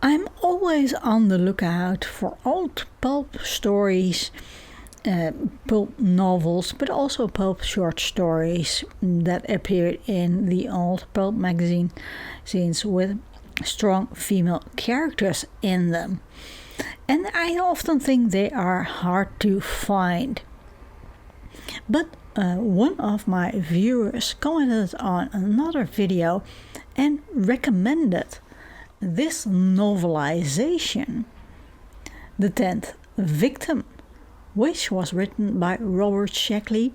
I'm always on the lookout for old pulp stories, pulp novels, but also pulp short stories that appeared in the old pulp magazine scenes with strong female characters in them. And I often think they are hard to find. But one of my viewers commented on another video and recommended this novelization, The 10th Victim, which was written by Robert Sheckley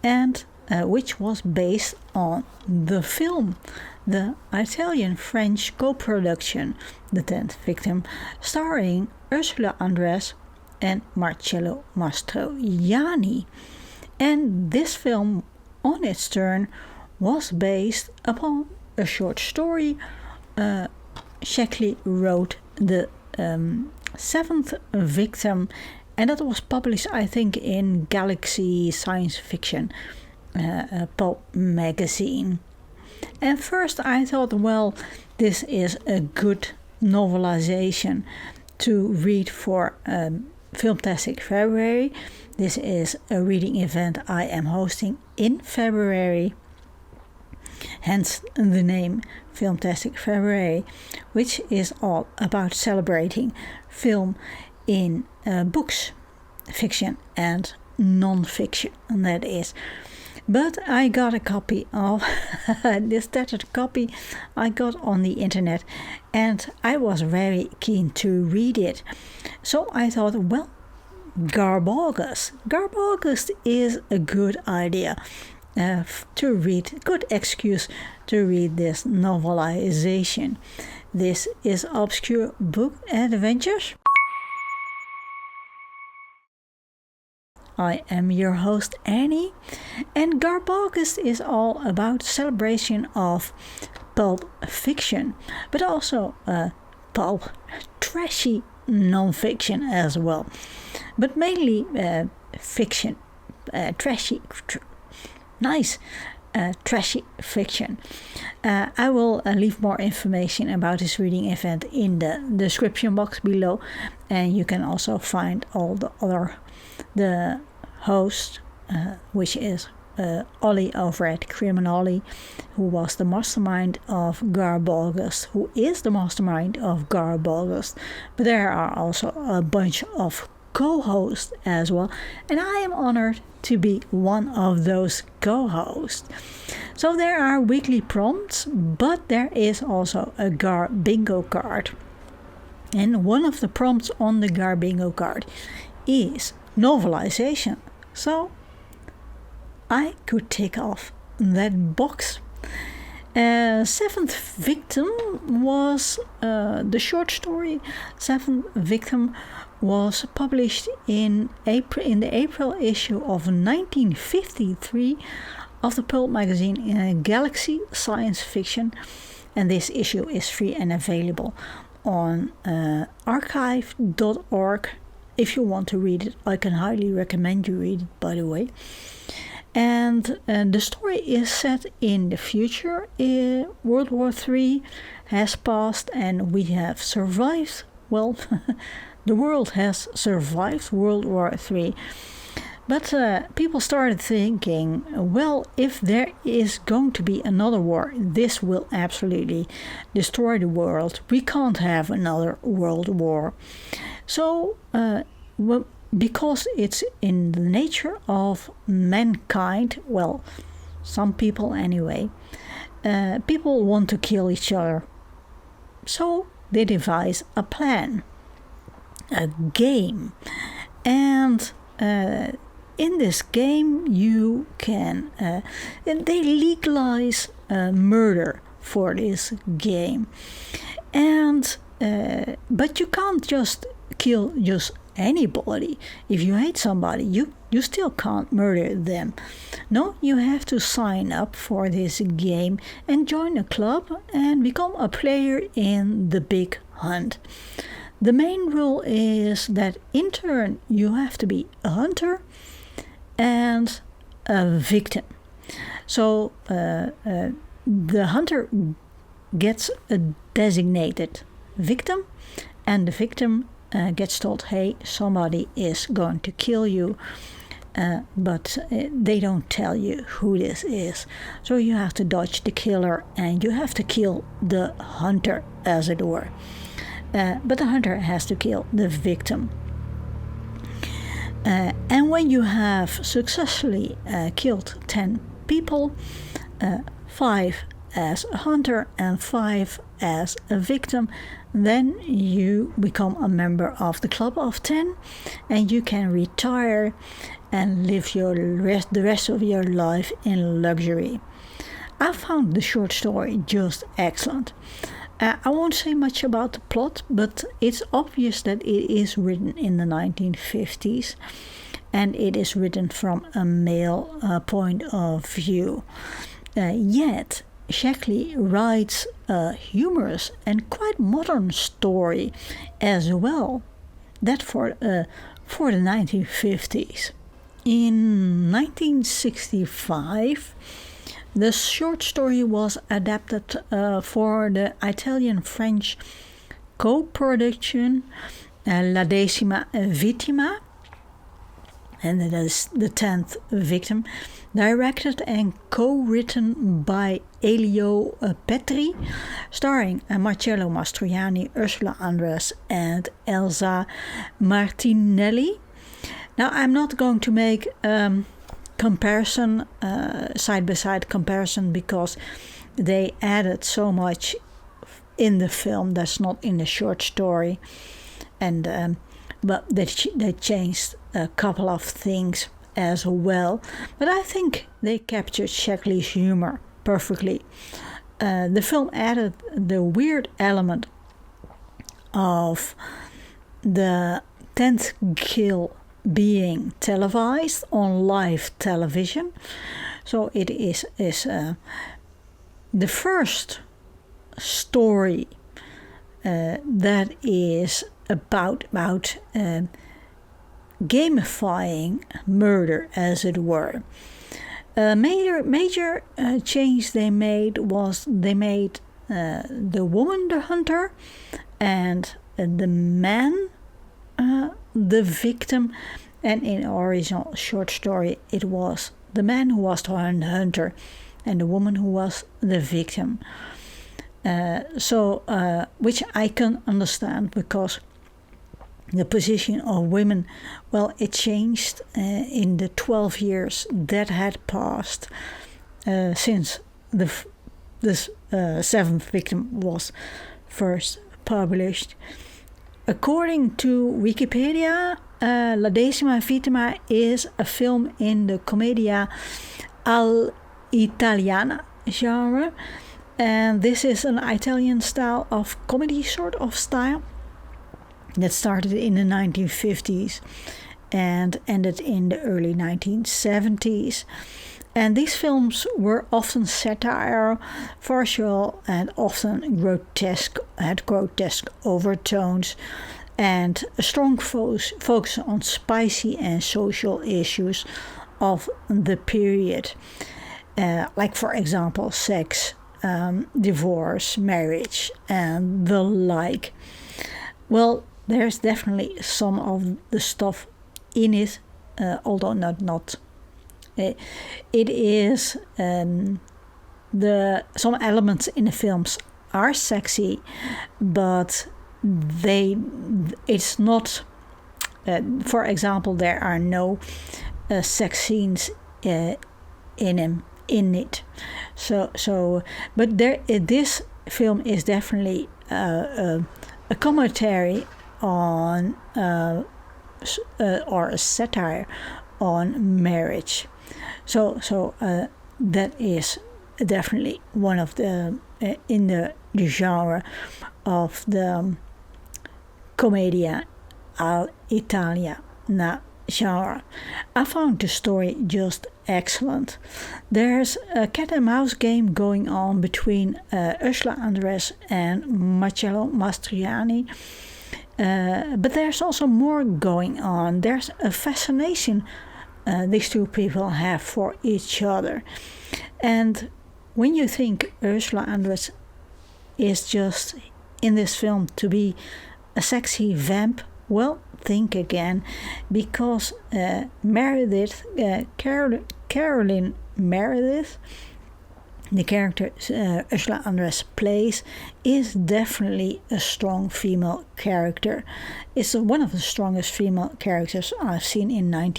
and which was based on the film, the Italian-French co-production The 10th Victim, starring Ursula Andress and Marcello Mastroianni. And this film, on its turn, was based upon a short story Sheckley wrote, The 7th Victim, and that was published, I think, in Galaxy Science Fiction pulp magazine. And first I thought, well, this is a good novelization to read for Filmtastic February. This is a reading event I am hosting in February, hence the name Filmtastic February, which is all about celebrating film in books, fiction and non-fiction, and that is. But I got a copy of this tattered copy I got on the internet, and I was very keen to read it. So I thought, well, GarBaugust is a good idea to read, good excuse to read this novelization. This is Obscure Book Adventures. I am your host Annie, and GarBaugust is all about celebration of pulp fiction, but also pulp trashy non-fiction as well, but mainly fiction, trashy, trashy fiction. I will leave more information about this reading event in the description box below, and you can also find all the host, which is Ollie over at Criminoli, who was the mastermind of GarBaugust, who is the mastermind of GarBaugust. But there are also a bunch of co-hosts as well, and I am honored to be one of those co-hosts. So there are weekly prompts, but there is also a GarBingo card. And one of the prompts on the GarBingo card is novelization. So I could tick off that box. 7th Victim was the short story. 7th Victim was published in the April issue of 1953 of the pulp magazine in Galaxy Science Fiction, and this issue is free and available on archive.org. If you want to read it, I can highly recommend you read it, by the way. And the story is set in the future. World War III has passed and we have survived. Well, the world has survived World War III. But people started thinking, well, if there is going to be another war, this will absolutely destroy the world. We can't have another world war. So, because it's in the nature of mankind, well, some people anyway, people want to kill each other. So they devise a plan, a game. And in this game you can, they legalize murder for this game. And but you can't just kill just anybody. If you hate somebody, you still can't murder them. No, you have to sign up for this game and join a club and become a player in the big hunt. The main rule is that in turn you have to be a hunter and a victim. So the hunter gets a designated victim, and the victim gets told, hey, somebody is going to kill you, but they don't tell you who this is. So you have to dodge the killer and you have to kill the hunter, as it were. But the hunter has to kill the victim. And when you have successfully killed 10 people, 5 as a hunter and 5 as a victim, then you become a member of the Club of 10 and you can retire and live the rest of your life in luxury. I found the short story just excellent. I won't say much about the plot, but it's obvious that it is written in the 1950s and it is written from a male point of view. Yet, Sheckley writes a humorous and quite modern story as well, that for the 1950s. In 1965, the short story was adapted for the Italian-French co-production La Decima Vittima, and that is the 10th victim, directed and co-written by Elio Petri, starring Marcello, Mastroianni, Ursula Andress and Elsa Martinelli. Now, I'm not going to make comparison, side-by-side comparison, because they added so much in the film that's not in the short story, and but they changed a couple of things as well. But I think they captured Sheckley's humor perfectly. The film added the weird element of the 10th kill being televised on live television. So it is the first story that is about gamifying murder, as it were. A major change they made was the woman the hunter and the man the victim, and in original short story it was the man who was the hunter and the woman who was the victim. Which I can understand, because the position of women, well, it changed in the 12 years that had passed since this 7th victim was first published. According to Wikipedia, La Decima Vittima is a film in the commedia all'italiana genre, and this is an Italian style of comedy, sort of style, that started in the 1950s and ended in the early 1970s. And these films were often satire, farcical, and often grotesque, had grotesque overtones, and a strong focus on spicy and social issues of the period. Like, for example, sex, divorce, marriage, and the like. Well, there's definitely some of the stuff in it, although not. It is some elements in the films are sexy, but it's not. For example, there are no sex scenes in it. But this film is definitely a commentary on or a satire on marriage. So that is definitely one of the in the genre of the commedia all'italiana genre. I found the story just excellent. There's a cat and mouse game going on between Ursula Andress and Marcello Mastroianni. But there's also more going on. There's a fascination these two people have for each other. And when you think Ursula Andress is just in this film to be a sexy vamp? Well, think again, because Meredith, Carolyn Meredith, the character Ursula Andress plays, is definitely a strong female character. It's one of the strongest female characters I've seen in a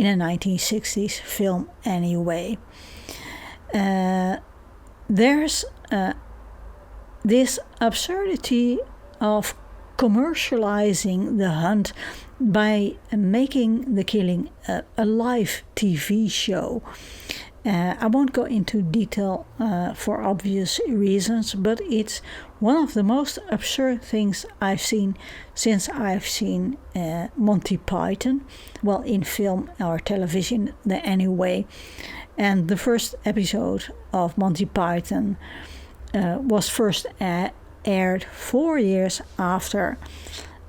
1960s film anyway. There's this absurdity of commercializing the hunt by making the killing a live TV show. I won't go into detail for obvious reasons, but it's one of the most absurd things I've seen since I've seen Monty Python, well, in film or television anyway. And the first episode of Monty Python was first aired 4 years after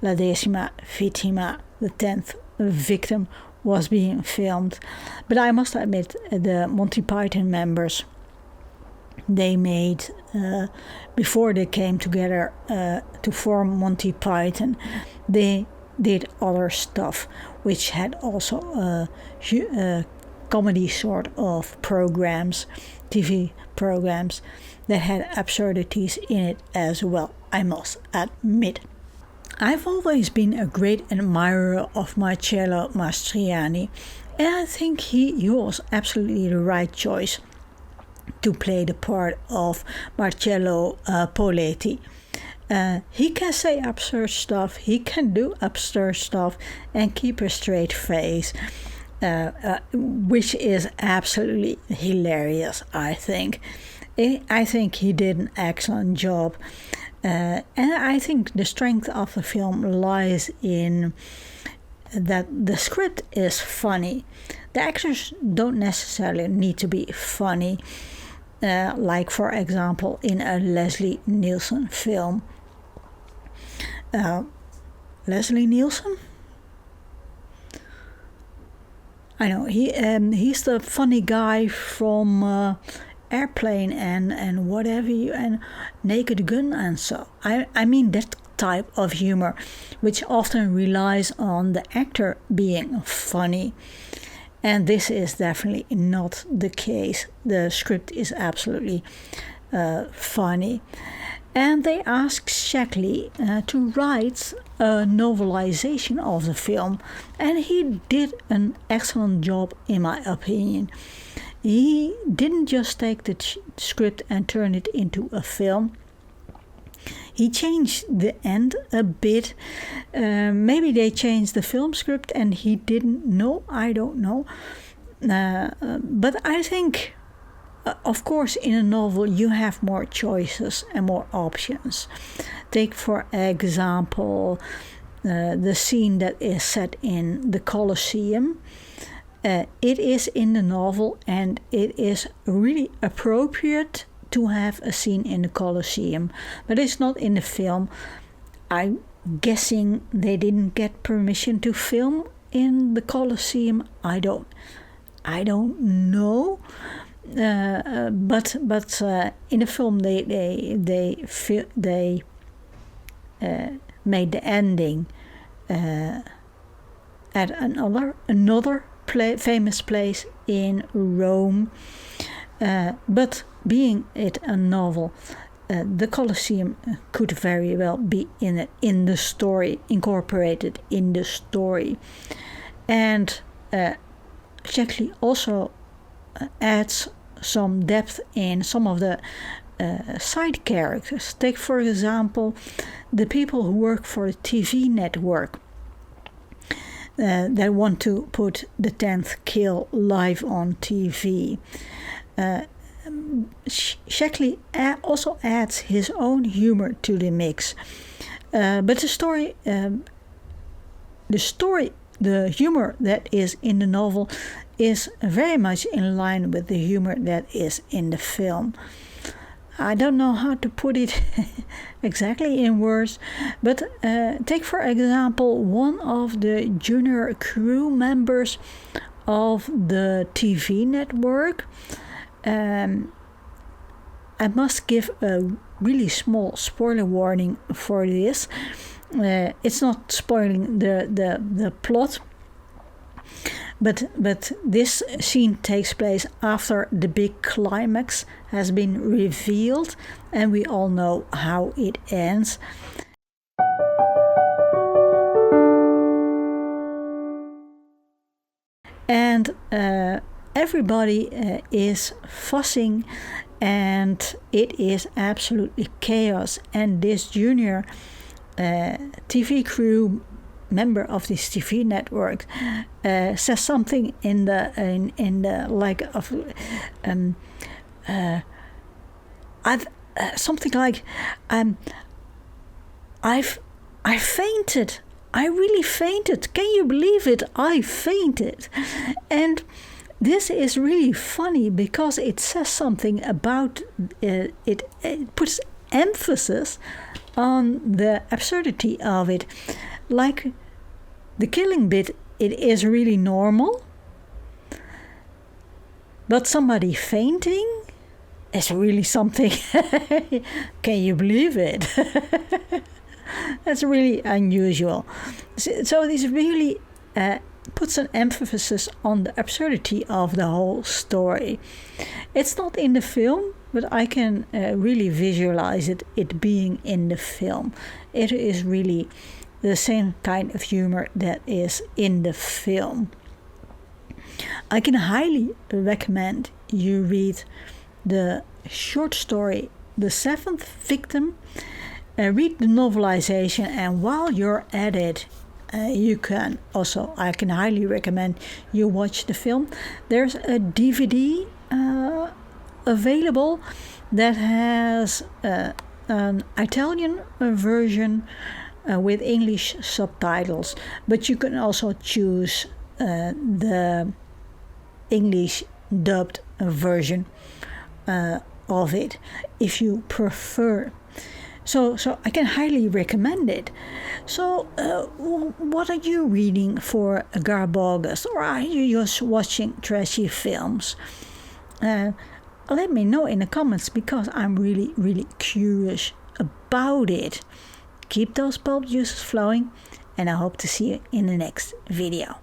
La Decima Vittima, the 10th victim, was being filmed. But I must admit, the Monty Python members, they made, before they came together to form Monty Python, they did other stuff, which had also comedy sort of programs, TV programs, that had absurdities in it as well, I must admit. I've always been a great admirer of Marcello Mastroianni, and I think he was absolutely the right choice to play the part of Marcello Poletti. He can say absurd stuff, he can do absurd stuff and keep a straight face, which is absolutely hilarious, I think. I think he did an excellent job. And I think the strength of the film lies in that the script is funny. The actors don't necessarily need to be funny, like for example in a Leslie Nielsen film. Leslie Nielsen? I know, he's the funny guy from Airplane and whatever and Naked Gun and so. I mean that type of humor, which often relies on the actor being funny. And this is definitely not the case. The script is absolutely funny. And they asked Sheckley to write a novelisation of the film, and he did an excellent job in my opinion. He didn't just take the script and turn it into a film. He changed the end a bit. Maybe they changed the film script and he didn't know. I don't know. But I think, of course, in a novel you have more choices and more options. Take, for example, the scene that is set in the Colosseum. It is in the novel and it is really appropriate to have a scene in the Colosseum, but it's not in the film. I'm guessing they didn't get permission to film in the Colosseum. I don't know. But in the film they made the ending at another famous place in Rome, but being it a novel, the Colosseum could very well be in the story, incorporated in the story. And Sheckley also adds some depth in some of the side characters. Take, for example, the people who work for the TV network that want to put the 10th kill live on TV. Sheckley also adds his own humor to the mix. But the humor that is in the novel is very much in line with the humor that is in the film. I don't know how to put it exactly in words, but take for example one of the junior crew members of the TV network. I must give a really small spoiler warning for this. It's not spoiling the plot, but this scene takes place after the big climax has been revealed, and we all know how it ends. And everybody is fussing, and it is absolutely chaos. And this junior TV crew member of this TV network says something in the like of something like I fainted. I really fainted. Can you believe it? I fainted. And this is really funny because it says something about it puts emphasis on the absurdity of it. Like the killing bit, it is really normal. But somebody fainting is really something. Can you believe it? That's really unusual. So this really puts an emphasis on the absurdity of the whole story. It's not in the film, but I can really visualize it being in the film. It is really the same kind of humor that is in the film. I can highly recommend you read the short story, The Seventh Victim. Read the novelization, and while you're at it, I can highly recommend you watch the film. There's a DVD available that has an Italian version with English subtitles, but you can also choose the English dubbed version of it if you prefer. So I can highly recommend it. So what are you reading for GarBaugust, or are you just watching trashy films? Let me know in the comments, because I'm really, really curious about it. Keep those pulp juices flowing, and I hope to see you in the next video.